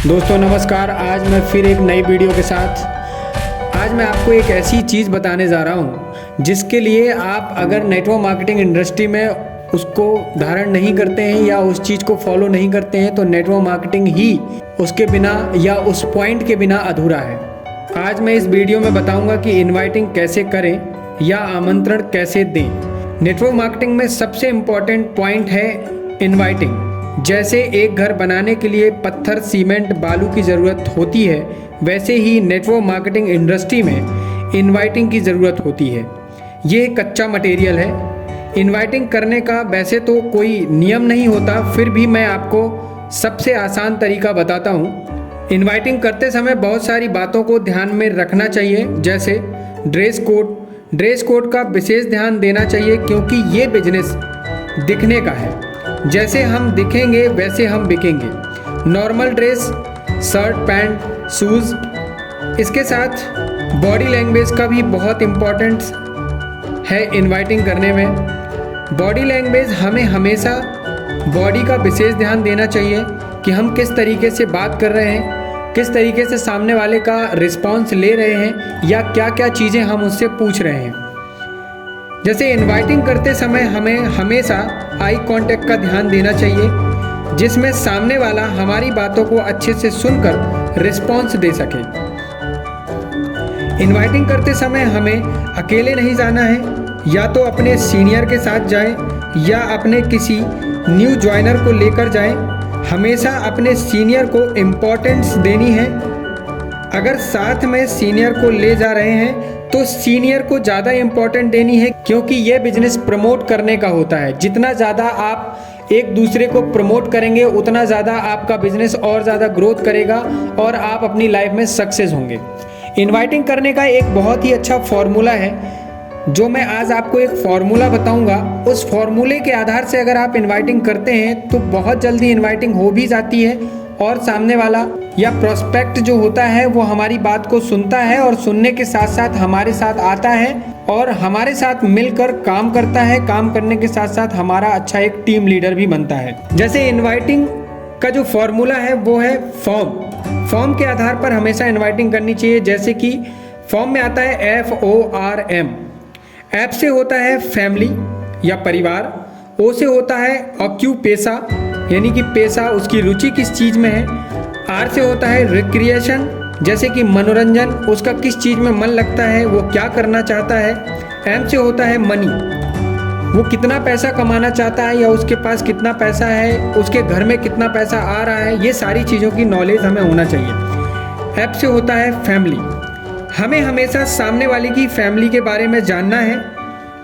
दोस्तों नमस्कार। आज मैं फिर एक नई वीडियो के साथ आज मैं आपको एक ऐसी चीज़ बताने जा रहा हूं जिसके लिए आप अगर नेटवर्क मार्केटिंग इंडस्ट्री में उसको धारण नहीं करते हैं या उस चीज़ को फॉलो नहीं करते हैं तो नेटवर्क मार्केटिंग ही उसके बिना या उस पॉइंट के बिना अधूरा है। आज मैं इस वीडियो में बताऊंगा कि इन्वाइटिंग कैसे करें या आमंत्रण कैसे दें। नेटवर्क मार्केटिंग में सबसे इम्पॉर्टेंट पॉइंट है इन्वाइटिंग। जैसे एक घर बनाने के लिए पत्थर, सीमेंट, बालू की ज़रूरत होती है, वैसे ही नेटवर्क मार्केटिंग इंडस्ट्री में इन्वाइटिंग की ज़रूरत होती है। ये एक कच्चा मटेरियल है। इन्वाइटिंग करने का वैसे तो कोई नियम नहीं होता, फिर भी मैं आपको सबसे आसान तरीका बताता हूँ। इन्वाइटिंग करते समय बहुत सारी बातों को ध्यान में रखना चाहिए, जैसे ड्रेस कोड का विशेष ध्यान देना चाहिए क्योंकि ये बिजनेस दिखने का है। जैसे हम दिखेंगे वैसे हम बिकेंगे। Normal dress, shirt, pant, shoes. इसके साथ बॉडी लैंग्वेज का भी बहुत इम्पोर्टेंस है इन्वाइटिंग करने में। बॉडी लैंग्वेज हमें हमेशा बॉडी का विशेष ध्यान देना चाहिए कि हम किस तरीके से बात कर रहे हैं, किस तरीके से सामने वाले का रिस्पॉन्स ले रहे हैं या क्या क्या चीज़ें हम उससे पूछ रहे हैं। जैसे इन्वाइटिंग करते समय हमें हमेशा आई कांटेक्ट का ध्यान देना चाहिए, जिसमें सामने वाला हमारी बातों को अच्छे से सुनकर रिस्पॉन्स दे सके। इन्वाइटिंग करते समय हमें अकेले नहीं जाना है, या तो अपने सीनियर के साथ जाएं या अपने किसी न्यू ज्वाइनर को लेकर जाएं। हमेशा अपने सीनियर को इम्पोर्टेंस देनी है। अगर साथ में सीनियर को ले जा रहे हैं तो सीनियर को ज़्यादा इम्पोर्टेंट देनी है, क्योंकि ये बिजनेस प्रमोट करने का होता है। जितना ज़्यादा आप एक दूसरे को प्रमोट करेंगे उतना ज़्यादा आपका बिजनेस और ज़्यादा ग्रोथ करेगा और आप अपनी लाइफ में सक्सेस होंगे। इन्वाइटिंग करने का एक बहुत ही अच्छा फॉर्मूला है, जो मैं आज आपको एक फॉर्मूला बताऊंगा। उस फॉर्मूले के आधार से अगर आप इन्वाइटिंग करते हैं तो बहुत जल्दी इन्वाइटिंग हो भी जाती है और सामने वाला या प्रोस्पेक्ट जो होता है वो हमारी बात को सुनता है और सुनने के साथ साथ हमारे साथ आता है और हमारे साथ मिलकर काम करता है। काम करने के साथ साथ हमारा अच्छा एक टीम लीडर भी बनता है। जैसे इन्वाइटिंग का जो फॉर्मूला है वो है फॉर्म के आधार पर हमेशा इन्वाइटिंग करनी चाहिए। जैसे कि फॉर्म में आता है FORM। एफ से होता है फैमिली या परिवार, ओ से होता है ऑक्यूपेशा यानी कि पेशा, उसकी रुचि किस चीज़ में है। आर से होता है रिक्रिएशन, जैसे कि मनोरंजन, उसका किस चीज़ में मन लगता है, वो क्या करना चाहता है। एम से होता है मनी, वो कितना पैसा कमाना चाहता है या उसके पास कितना पैसा है, उसके घर में कितना पैसा आ रहा है। ये सारी चीज़ों की नॉलेज हमें होना चाहिए। एफ से होता है फैमिली, हमें हमेशा सामने वाले की फैमिली के बारे में जानना है।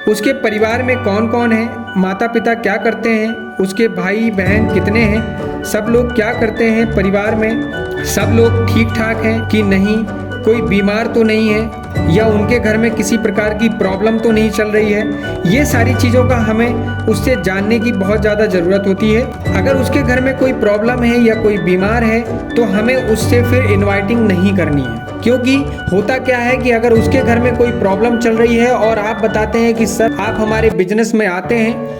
उसके परिवार में कौन कौन है, माता पिता क्या करते हैं, उसके भाई बहन कितने हैं, सब लोग क्या करते हैं परिवार में, सब लोग ठीक ठाक हैं कि नहीं, कोई बीमार तो नहीं है या उनके घर में किसी प्रकार की प्रॉब्लम तो नहीं चल रही है। ये सारी चीज़ों का हमें उससे जानने की बहुत ज़्यादा ज़रूरत होती है। अगर उसके घर में कोई प्रॉब्लम है या कोई बीमार है तो हमें उससे फिर इन्वाइटिंग नहीं करनी है, क्योंकि होता क्या है कि अगर उसके घर में कोई प्रॉब्लम चल रही है और आप बताते हैं कि सर आप हमारे बिजनेस में आते हैं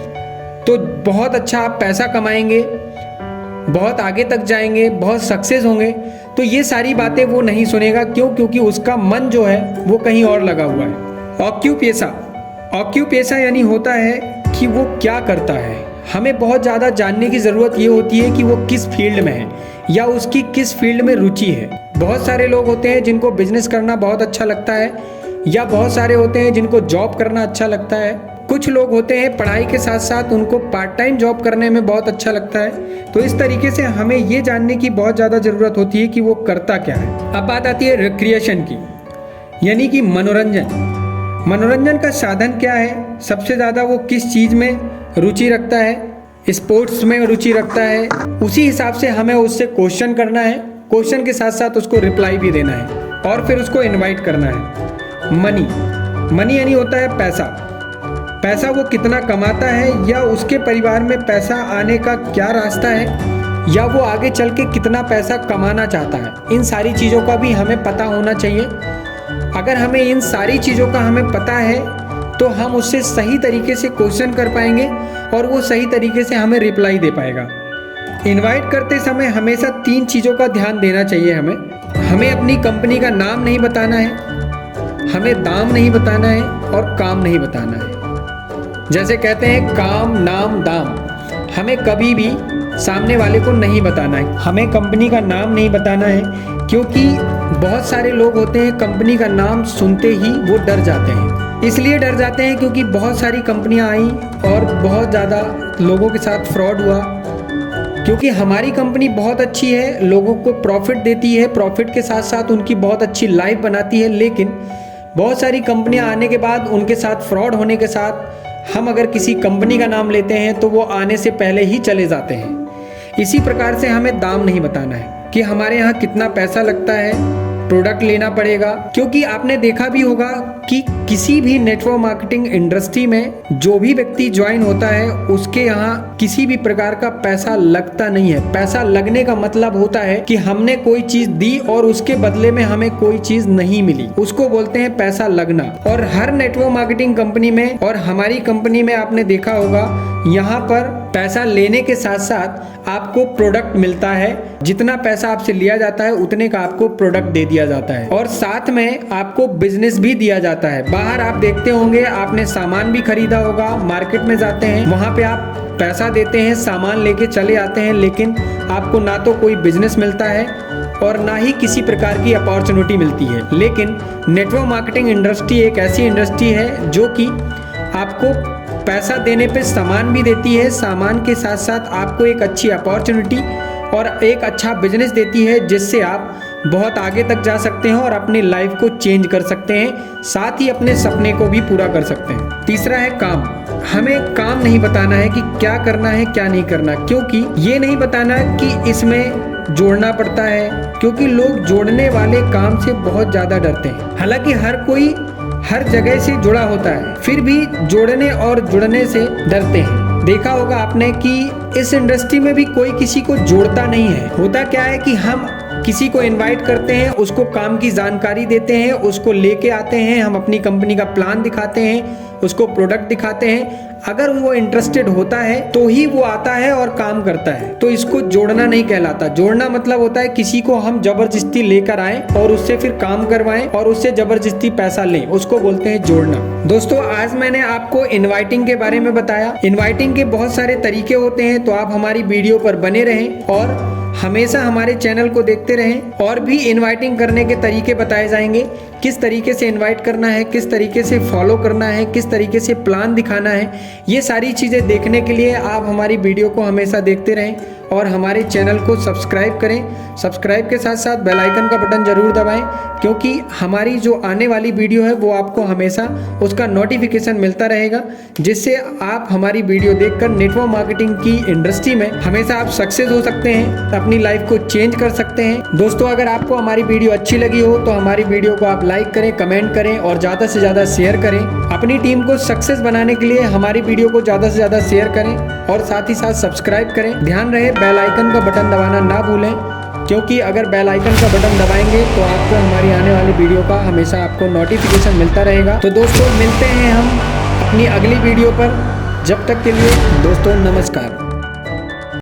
तो बहुत अच्छा आप पैसा कमाएंगे, बहुत आगे तक जाएंगे, बहुत सक्सेस होंगे, तो ये सारी बातें वो नहीं सुनेगा। क्यों? क्योंकि उसका मन जो है वो कहीं और लगा हुआ है। ऑक्यूपेशा यानी होता है कि वो क्या करता है। हमें बहुत ज़्यादा जानने की ज़रूरत ये होती है कि वो किस फील्ड में है या उसकी किस फील्ड में रुचि है। बहुत सारे लोग होते हैं जिनको बिजनेस करना बहुत अच्छा लगता है, या बहुत सारे होते हैं जिनको जॉब करना अच्छा लगता है। कुछ लोग होते हैं पढ़ाई के साथ साथ उनको पार्ट टाइम जॉब करने में बहुत अच्छा लगता है। तो इस तरीके से हमें ये जानने की बहुत ज़्यादा ज़रूरत होती है कि वो करता क्या है। अब बात आती है रिक्रिएशन की, यानी कि मनोरंजन का साधन क्या है। सबसे ज़्यादा वो किस चीज़ में रुचि रखता है, स्पोर्ट्स में रुचि रखता है, उसी हिसाब से हमें उससे क्वेश्चन करना है। क्वेश्चन के साथ साथ उसको रिप्लाई भी देना है और फिर उसको इनवाइट करना है। मनी यानी होता है पैसा वो कितना कमाता है या उसके परिवार में पैसा आने का क्या रास्ता है या वो आगे चल के कितना पैसा कमाना चाहता है। इन सारी चीज़ों का भी हमें पता होना चाहिए। अगर हमें इन सारी चीज़ों का हमें पता है तो हम उससे सही तरीके से क्वेश्चन कर पाएंगे और वो सही तरीके से हमें रिप्लाई दे पाएगा। इनवाइट करते समय हमेशा 3 चीज़ों का ध्यान देना चाहिए हमें अपनी कंपनी का नाम नहीं बताना है, हमें दाम नहीं बताना है और काम नहीं बताना है। जैसे कहते हैं काम नाम दाम, हमें कभी भी सामने वाले को नहीं बताना है। हमें कंपनी का नाम नहीं बताना है, क्योंकि बहुत सारे लोग होते हैं कंपनी का नाम सुनते ही वो डर जाते हैं। इसलिए डर जाते हैं क्योंकि बहुत सारी कंपनियां आई और बहुत ज़्यादा लोगों के साथ फ्रॉड हुआ। क्योंकि हमारी कंपनी बहुत अच्छी है, लोगों को प्रॉफिट देती है, प्रॉफिट के साथ साथ उनकी बहुत अच्छी लाइफ बनाती है, लेकिन बहुत सारी कंपनियां आने के बाद उनके साथ फ्रॉड होने के साथ हम अगर किसी कंपनी का नाम लेते हैं तो वो आने से पहले ही चले जाते हैं। इसी प्रकार से हमें दाम नहीं बताना है कि हमारे यहाँ कितना पैसा लगता है, प्रोडक्ट लेना पड़ेगा। क्योंकि आपने देखा भी होगा कि किसी भी नेटवर्क मार्केटिंग इंडस्ट्री में जो भी व्यक्ति ज्वाइन होता है उसके यहाँ किसी भी प्रकार का पैसा लगता नहीं है। पैसा लगने का मतलब होता है कि हमने कोई चीज दी और उसके बदले में हमें कोई चीज नहीं मिली, उसको बोलते हैं पैसा लगना। और हर नेटवर्क मार्केटिंग कंपनी में और हमारी कंपनी में आपने देखा होगा, यहाँ पर पैसा लेने के साथ साथ आपको प्रोडक्ट मिलता है। जितना पैसा आपसे लिया जाता है उतने का आपको प्रोडक्ट दे दिया जाता है और साथ में आपको बिजनेस भी दिया जाता है। बाहर आप देखते होंगे, आपने सामान भी खरीदा होगा, मार्केट में जाते हैं, वहां पे आप पैसा देते हैं, सामान लेके चले आते हैं, लेकिन आपको ना तो कोई बिजनेस मिलता है और ना ही किसी प्रकार की अपॉर्चुनिटी मिलती है। लेकिन नेटवर्क मार्केटिंग इंडस्ट्री एक ऐसी इंडस्ट्री है जो कि आपको पैसा देने पे सामान भी देती है, सामान के साथ साथ आपको एक अच्छी अपॉर्चुनिटी और एक अच्छा बिजनेस देती है, जिससे आप बहुत आगे तक जा सकते हैं और अपनी लाइफ को चेंज कर सकते हैं, साथ ही अपने सपने को भी पूरा कर सकते हैं। तीसरा है काम। हमें काम नहीं बताना है कि क्या करना है क्या नहीं करना, क्योंकि ये नहीं बताना कि इसमें जोड़ना पड़ता है, क्योंकि लोग जोड़ने वाले काम से बहुत ज़्यादा डरते हैं। हालांकि हर कोई हर जगह से जुड़ा होता है, फिर भी जोड़ने और जुड़ने से डरते हैं। देखा होगा आपने कि इस इंडस्ट्री में भी कोई किसी को जोड़ता नहीं है। होता क्या है कि हम किसी को इनवाइट करते हैं, उसको काम की जानकारी देते हैं, उसको लेके आते हैं, हम अपनी कंपनी का प्लान दिखाते हैं, उसको प्रोडक्ट दिखाते हैं। अगर वो इंटरेस्टेड होता है तो ही वो आता है और काम करता है। तो इसको जोड़ना नहीं कहलाता। जोड़ना मतलब होता है किसी को हम जबरदस्ती लेकर आए और उससे फिर काम करवाएं और उससे जबरदस्ती पैसा लें, उसको बोलते हैं जोड़ना। दोस्तों, आज मैंने आपको इनवाइटिंग के बारे में बताया। इनवाइटिंग के बहुत सारे तरीके होते हैं, तो आप हमारी वीडियो पर बने रहें और हमेशा हमारे चैनल को देखते रहें। और भी इनवाइटिंग करने के तरीके बताए जाएंगे, किस तरीके से इनवाइट करना है, किस तरीके से फॉलो करना है, किस तरीके से प्लान दिखाना है। ये सारी चीज़ें देखने के लिए आप हमारी वीडियो को हमेशा देखते रहें और हमारे चैनल को सब्सक्राइब करें। सब्सक्राइब के साथ साथ बेल आइकन का बटन ज़रूर दबाएं, क्योंकि हमारी जो आने वाली वीडियो है वो आपको हमेशा उसका नोटिफिकेशन मिलता रहेगा, जिससे आप हमारी वीडियो देखकर नेटवर्क मार्केटिंग की इंडस्ट्री में हमेशा आप सक्सेस हो सकते हैं, अपनी लाइफ को चेंज कर सकते हैं। दोस्तों, अगर आपको हमारी वीडियो अच्छी लगी हो तो हमारी वीडियो को आप लाइक करें, कमेंट करें और ज़्यादा से ज़्यादा शेयर करें। अपनी टीम को सक्सेस बनाने के लिए हमारी वीडियो को ज़्यादा से ज़्यादा शेयर करें और साथ ही साथ सब्सक्राइब करें। ध्यान रहे बेल आइकन का बटन दबाना ना भूलें, क्योंकि अगर बेल आइकन का बटन दबाएंगे तो आपको हमारी आने वाली वीडियो का हमेशा आपको नोटिफिकेशन मिलता रहेगा। तो दोस्तों, मिलते हैं हम अपनी अगली वीडियो पर। जब तक के लिए दोस्तों, नमस्कार।